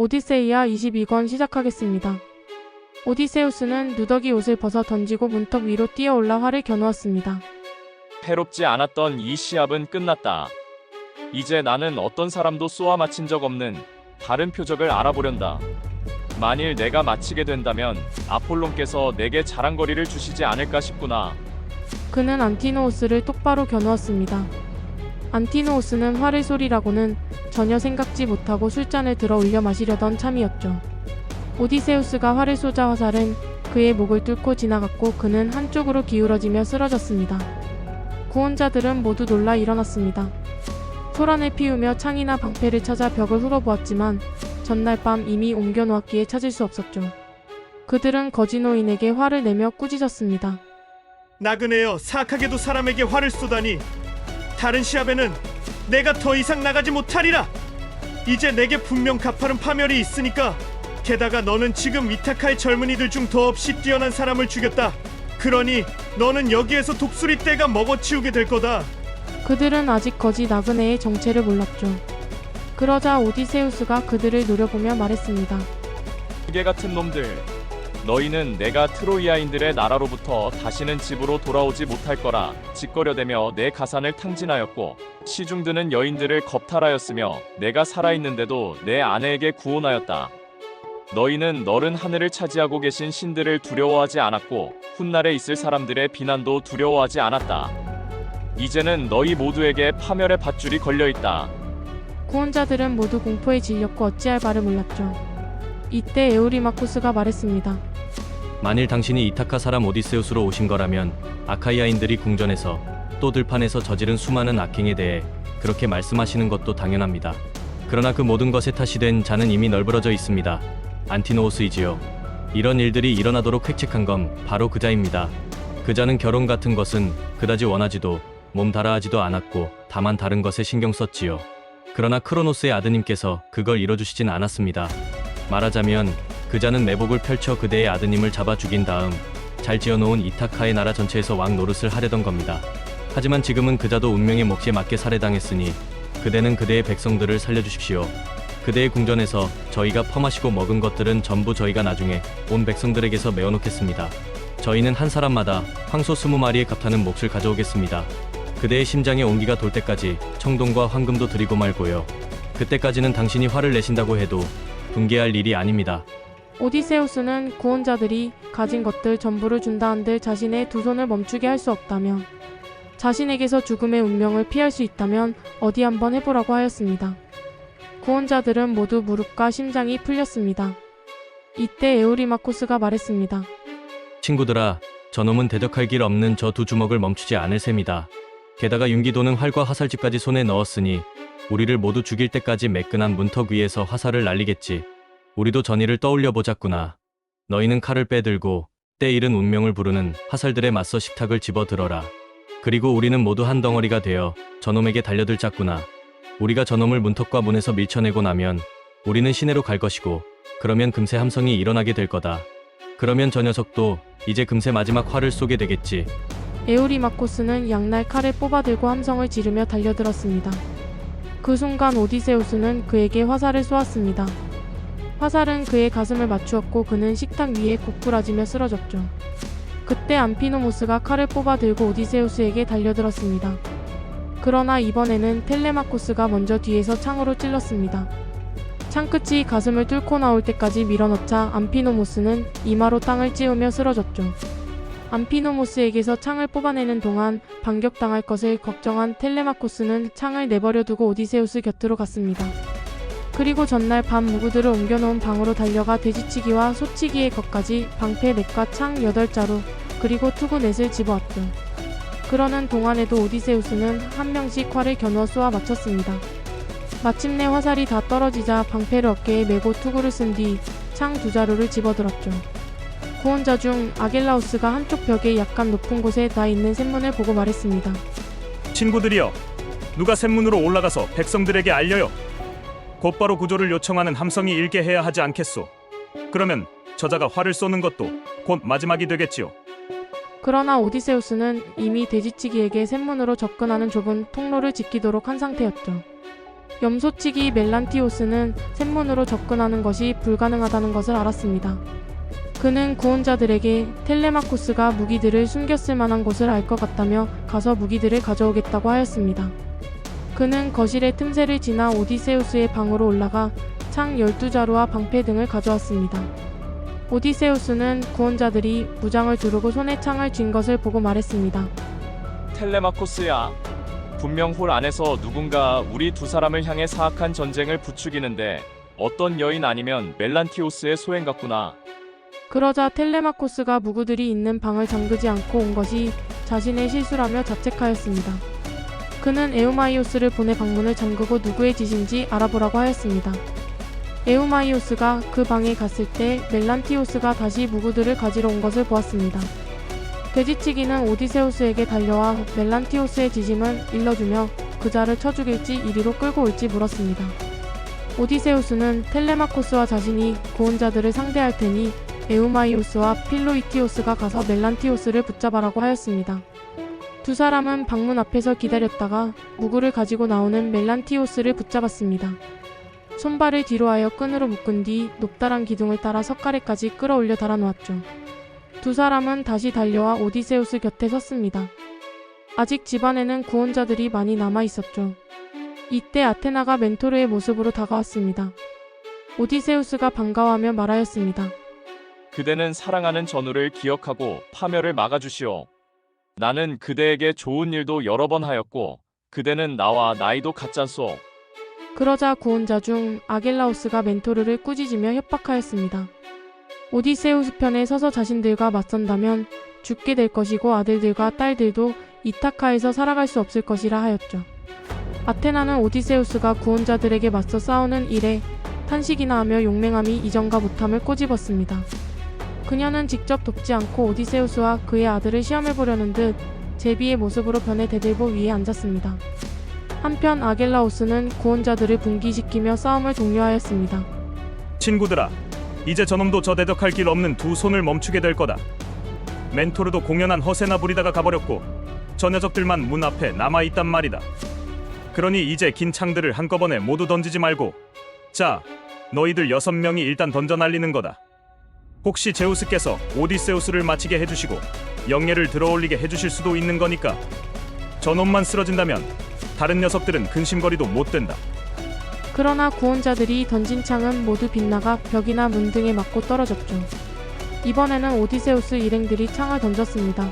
오디세이아 22권 시작하겠습니다. 오디세우스는 누더기 옷을 벗어 던지고 문턱 위로 뛰어올라 활을 겨누었습니다. 해롭지 않았던 이 시합은 끝났다. 이제 나는 어떤 사람도 쏘아 맞힌 적 없는 다른 표적을 알아보련다. 만일 내가 마치게 된다면 아폴론께서 내게 자랑거리를 주시지 않을까 싶구나. 그는 안티노우스를 똑바로 겨누었습니다. 안티노우스는 활의 소리라고는 전혀 생각지 못하고 술잔을 들어 올려 마시려던 참이었죠. 오디세우스가 활을 쏘자 화살은 그의 목을 뚫고 지나갔고 그는 한쪽으로 기울어지며 쓰러졌습니다. 구원자들은 모두 놀라 일어났습니다. 소란을 피우며 창이나 방패를 찾아 벽을 훑어보았지만 전날 밤 이미 옮겨놓았기에 찾을 수 없었죠. 그들은 거지노인에게 화를 내며 꾸짖었습니다. 나그네여, 사악하게도 사람에게 활을 쏘다니. 다른 시합에는 내가 더 이상 나가지 못하리라. 이제 내게 분명 가파른 파멸이 있으니까. 게다가 너는 지금 이타카의 젊은이들 중 더없이 뛰어난 사람을 죽였다. 그러니 너는 여기에서 독수리 떼가 먹어치우게 될 거다. 그들은 아직 거지 나그네의 정체를 몰랐죠. 그러자 오디세우스가 그들을 노려보며 말했습니다. 개 같은 놈들, 너희는 내가 트로이아인들의 나라로부터 다시는 집으로 돌아오지 못할 거라 짓거려대며 내 가산을 탕진하였고 시중드는 여인들을 겁탈하였으며 내가 살아있는데도 내 아내에게 구원하였다. 너희는 너른 하늘을 차지하고 계신 신들을 두려워하지 않았고 훗날에 있을 사람들의 비난도 두려워하지 않았다. 이제는 너희 모두에게 파멸의 밧줄이 걸려있다. 구원자들은 모두 공포에 질렸고 어찌할 바를 몰랐죠. 이때 에우리마쿠스가 말했습니다. 만일 당신이 이타카 사람 오디세우스로 오신 거라면 아카이아인들이 궁전에서 또 들판에서 저지른 수많은 악행에 대해 그렇게 말씀하시는 것도 당연합니다. 그러나 그 모든 것에 탓이 된 자는 이미 널브러져 있습니다. 안티노우스이지요. 이런 일들이 일어나도록 획책한 건 바로 그자입니다. 그자는 결혼 같은 것은 그다지 원하지도 몸달아하지도 않았고 다만 다른 것에 신경 썼지요. 그러나 크로노스의 아드님께서 그걸 이뤄주시진 않았습니다. 말하자면 그자는 매복을 펼쳐 그대의 아드님을 잡아 죽인 다음 잘 지어놓은 이타카의 나라 전체에서 왕 노릇을 하려던 겁니다. 하지만 지금은 그자도 운명의 몫에 맞게 살해당했으니 그대는 그대의 백성들을 살려주십시오. 그대의 궁전에서 저희가 퍼마시고 먹은 것들은 전부 저희가 나중에 온 백성들에게서 메어놓겠습니다. 저희는 한 사람마다 황소 20마리의 값하는 몫을 가져오겠습니다. 그대의 심장에 온기가 돌 때까지 청동과 황금도 드리고 말고요. 그때까지는 당신이 화를 내신다고 해도 분개할 일이 아닙니다. 오디세우스는 구원자들이 가진 것들 전부를 준다 한들 자신의 두 손을 멈추게 할 수 없다며 자신에게서 죽음의 운명을 피할 수 있다면 어디 한번 해보라고 하였습니다. 구원자들은 모두 무릎과 심장이 풀렸습니다. 이때 에우리마코스가 말했습니다. 친구들아, 저놈은 대적할 길 없는 저 두 주먹을 멈추지 않을 셈이다. 게다가 윤기도는 활과 화살집까지 손에 넣었으니 우리를 모두 죽일 때까지 매끈한 문턱 위에서 화살을 날리겠지. 우리도 전일을 떠올려 보자꾸나. 너희는 칼을 빼들고 때 잃은 운명을 부르는 화살들에 맞서 식탁을 집어들어라. 그리고 우리는 모두 한 덩어리가 되어 저놈에게 달려들자꾸나. 우리가 저놈을 문턱과 문에서 밀쳐내고 나면 우리는 시내로 갈 것이고 그러면 금세 함성이 일어나게 될 거다. 그러면 저 녀석도 이제 금세 마지막 활을 쏘게 되겠지. 에우리마코스는 양날 칼을 뽑아들고 함성을 지르며 달려들었습니다. 그 순간 오디세우스는 그에게 화살을 쏘았습니다. 화살은 그의 가슴을 맞추었고 그는 식탁 위에 고꾸라지며 쓰러졌죠. 그때 암피노모스가 칼을 뽑아들고 오디세우스에게 달려들었습니다. 그러나 이번에는 텔레마코스가 먼저 뒤에서 창으로 찔렀습니다. 창끝이 가슴을 뚫고 나올 때까지 밀어넣자 암피노모스는 이마로 땅을 찌우며 쓰러졌죠. 암피노모스에게서 창을 뽑아내는 동안 반격당할 것을 걱정한 텔레마코스는 창을 내버려 두고 오디세우스 곁으로 갔습니다. 그리고 전날 밤 무구들을 옮겨놓은 방으로 달려가 돼지치기와 소치기의 것까지 방패 넷과 창 8자루 그리고 투구 넷을 집어왔죠. 그러는 동안에도 오디세우스는 한 명씩 활을 겨누어 쏘아 마쳤습니다. 마침내 화살이 다 떨어지자 방패를 어깨에 메고 투구를 쓴 뒤 창 2자루를 집어들었죠. 구원자 중 아겔라우스가 한쪽 벽에 약간 높은 곳에 닿아 있는 샘문을 보고 말했습니다. 친구들이여, 누가 샘문으로 올라가서 백성들에게 알려요. 곧바로 구조를 요청하는 함성이 일게 해야 하지 않겠소. 그러면 저자가 활을 쏘는 것도 곧 마지막이 되겠지요. 그러나 오디세우스는 이미 돼지치기에게 샘문으로 접근하는 좁은 통로를 지키도록 한 상태였죠. 염소치기 멜란티오스는 샘문으로 접근하는 것이 불가능하다는 것을 알았습니다. 그는 구원자들에게 텔레마코스가 무기들을 숨겼을 만한 곳을 알 것 같다며 가서 무기들을 가져오겠다고 하였습니다. 그는 거실의 틈새를 지나 오디세우스의 방으로 올라가 창 12자루와 방패 등을 가져왔습니다. 오디세우스는 구원자들이 무장을 두르고 손에 창을 쥔 것을 보고 말했습니다. 텔레마코스야. 분명 홀 안에서 누군가 우리 두 사람을 향해 사악한 전쟁을 부추기는데 어떤 여인 아니면 멜란티오스의 소행 같구나. 그러자 텔레마코스가 무구들이 있는 방을 잠그지 않고 온 것이 자신의 실수라며 자책하였습니다. 그는 에우마이오스를 보내 방문을 잠그고 누구의 짓인지 알아보라고 하였습니다. 에우마이오스가 그 방에 갔을 때 멜란티오스가 다시 무구들을 가지러 온 것을 보았습니다. 돼지치기는 오디세우스에게 달려와 멜란티오스의 지심을 일러주며 그자를 쳐 죽일지 이리로 끌고 올지 물었습니다. 오디세우스는 텔레마코스와 자신이 구원자들을 상대할 테니 에우마이오스와 필로이티오스가 가서 멜란티오스를 붙잡아라고 하였습니다. 두 사람은 방문 앞에서 기다렸다가 무구를 가지고 나오는 멜란티오스를 붙잡았습니다. 손발을 뒤로 하여 끈으로 묶은 뒤 높다란 기둥을 따라 석가래까지 끌어올려 달아놓았죠. 두 사람은 다시 달려와 오디세우스 곁에 섰습니다. 아직 집안에는 구원자들이 많이 남아 있었죠. 이때 아테나가 멘토르의 모습으로 다가왔습니다. 오디세우스가 반가워하며 말하였습니다. 그대는 사랑하는 전우를 기억하고 파멸을 막아주시오. 나는 그대에게 좋은 일도 여러 번 하였고 그대는 나와 나이도 같잖소. 그러자 구원자 중 아겔라오스가 멘토르를 꾸짖으며 협박하였습니다. 오디세우스 편에 서서 자신들과 맞선다면 죽게 될 것이고 아들들과 딸들도 이타카에서 살아갈 수 없을 것이라 하였죠. 아테나는 오디세우스가 구원자들에게 맞서 싸우는 일에 탄식이나 하며 용맹함이 이전과 못함을 꼬집었습니다. 그녀는 직접 돕지 않고 오디세우스와 그의 아들을 시험해보려는 듯 제비의 모습으로 변해 대들보 위에 앉았습니다. 한편 아겔라오스는 구원자들을 분기시키며 싸움을 독려하였습니다. 친구들아, 이제 저놈도 저 대적할 길 없는 두 손을 멈추게 될 거다. 멘토르도 공연한 허세나 부리다가 가버렸고 저 녀석들만 문 앞에 남아있단 말이다. 그러니 이제 긴 창들을 한꺼번에 모두 던지지 말고 자, 너희들 6명이 일단 던져 날리는 거다. 혹시 제우스께서 오디세우스를 마치게 해주시고 영예를 들어올리게 해주실 수도 있는 거니까 저놈만 쓰러진다면 다른 녀석들은 근심거리도 못 된다. 그러나 구원자들이 던진 창은 모두 빗나가 벽이나 문 등에 맞고 떨어졌죠. 이번에는 오디세우스 일행들이 창을 던졌습니다.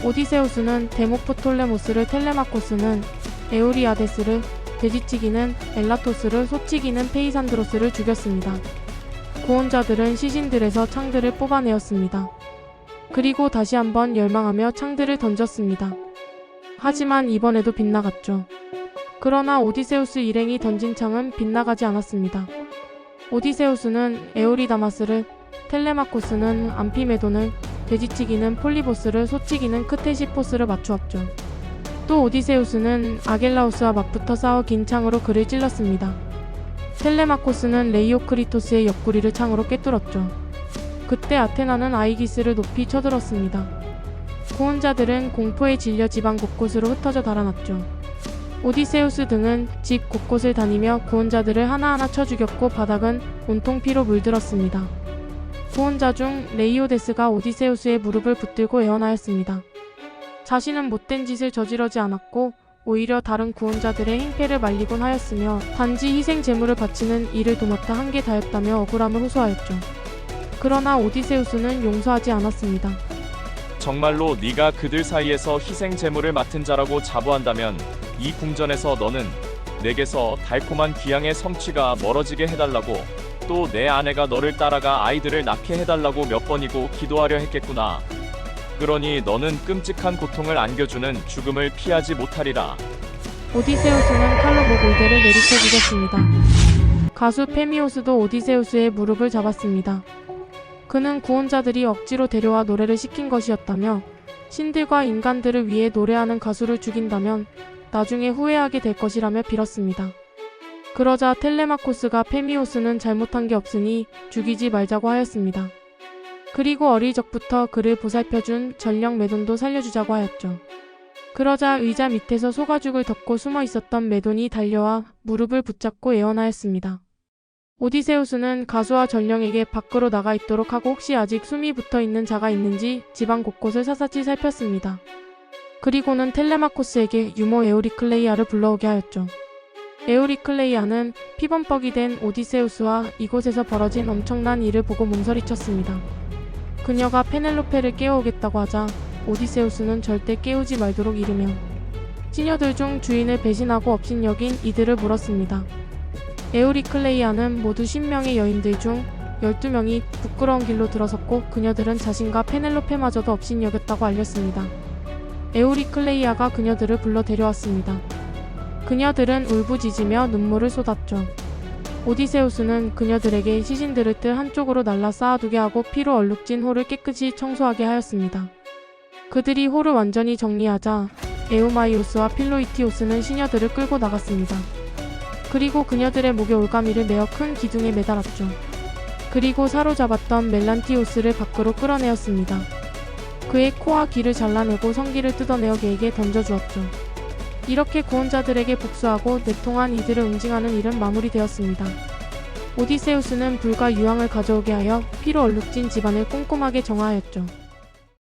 오디세우스는 데모포톨레모스를, 텔레마코스는 에우리아데스를, 돼지치기는 엘라토스를, 소치기는 페이산드로스를 죽였습니다. 구원자들은 시신들에서 창들을 뽑아내었습니다. 그리고 다시 한번 열망하며 창들을 던졌습니다. 하지만 이번에도 빗나갔죠. 그러나 오디세우스 일행이 던진 창은 빗나가지 않았습니다. 오디세우스는 에우리다마스를, 텔레마코스는 암피메돈을, 돼지치기는 폴리보스를, 소치기는 크테시포스를 맞추었죠. 또 오디세우스는 아겔라우스와 맞붙어 싸워 긴 창으로 그를 찔렀습니다. 텔레마코스는 레이오크리토스의 옆구리를 창으로 꿰뚫었죠. 그때 아테나는 아이기스를 높이 쳐들었습니다. 구원자들은 공포에 질려 집안 곳곳으로 흩어져 달아났죠. 오디세우스 등은 집 곳곳을 다니며 구원자들을 하나하나 쳐 죽였고 바닥은 온통 피로 물들었습니다. 구원자 중 레이오데스가 오디세우스의 무릎을 붙들고 애원하였습니다. 자신은 못된 짓을 저지르지 않았고 오히려 다른 구원자들의 행패를 말리곤 하였으며 단지 희생 제물을 바치는 일을 도맡아 한게 다였다며 억울함을 호소하였죠. 그러나 오디세우스는 용서하지 않았습니다. 정말로 네가 그들 사이에서 희생 제물을 맡은 자라고 자부한다면 이 궁전에서 너는 내게서 달콤한 귀향의 성취가 멀어지게 해달라고, 또 내 아내가 너를 따라가 아이들을 낳게 해달라고 몇 번이고 기도하려 했겠구나. 그러니 너는 끔찍한 고통을 안겨주는 죽음을 피하지 못하리라. 오디세우스는 칼로 모골대를 내리쳐 죽였습니다. 가수 페미오스도 오디세우스의 무릎을 잡았습니다. 그는 구원자들이 억지로 데려와 노래를 시킨 것이었다며 신들과 인간들을 위해 노래하는 가수를 죽인다면 나중에 후회하게 될 것이라며 빌었습니다. 그러자 텔레마코스가 페미오스는 잘못한 게 없으니 죽이지 말자고 하였습니다. 그리고 어릴 적부터 그를 보살펴준 전령 메돈도 살려주자고 하였죠. 그러자 의자 밑에서 소가죽을 덮고 숨어 있었던 메돈이 달려와 무릎을 붙잡고 애원하였습니다. 오디세우스는 가수와 전령에게 밖으로 나가 있도록 하고 혹시 아직 숨이 붙어 있는 자가 있는지 집안 곳곳을 샅샅이 살폈습니다. 그리고는 텔레마코스에게 유모 에우리클레이아를 불러오게 하였죠. 에우리클레이아는 피범벅이 된 오디세우스와 이곳에서 벌어진 엄청난 일을 보고 몸서리쳤습니다. 그녀가 페넬로페를 깨워오겠다고 하자 오디세우스는 절대 깨우지 말도록 이르며 시녀들 중 주인을 배신하고 업신여긴 이들을 물었습니다. 에우리클레이아는 모두 10명의 여인들 중 12명이 부끄러운 길로 들어섰고 그녀들은 자신과 페넬로페마저도 업신여겼다고 알렸습니다. 에우리클레이아가 그녀들을 불러 데려왔습니다. 그녀들은 울부짖으며 눈물을 쏟았죠. 오디세우스는 그녀들에게 시신들을 뜰 한쪽으로 날라 쌓아두게 하고 피로 얼룩진 홀을 깨끗이 청소하게 하였습니다. 그들이 홀을 완전히 정리하자 에우마이오스와 필로이티오스는 시녀들을 끌고 나갔습니다. 그리고 그녀들의 목에 올가미를 메어 큰 기둥에 매달았죠. 그리고 사로잡았던 멜란티오스를 밖으로 끌어내었습니다. 그의 코와 귀를 잘라내고 성기를 뜯어내어 개에게 던져주었죠. 이렇게 구원자들에게 복수하고 내통한 이들을 응징하는 일은 마무리되었습니다. 오디세우스는 불과 유황을 가져오게 하여 피로 얼룩진 집안을 꼼꼼하게 정화하였죠.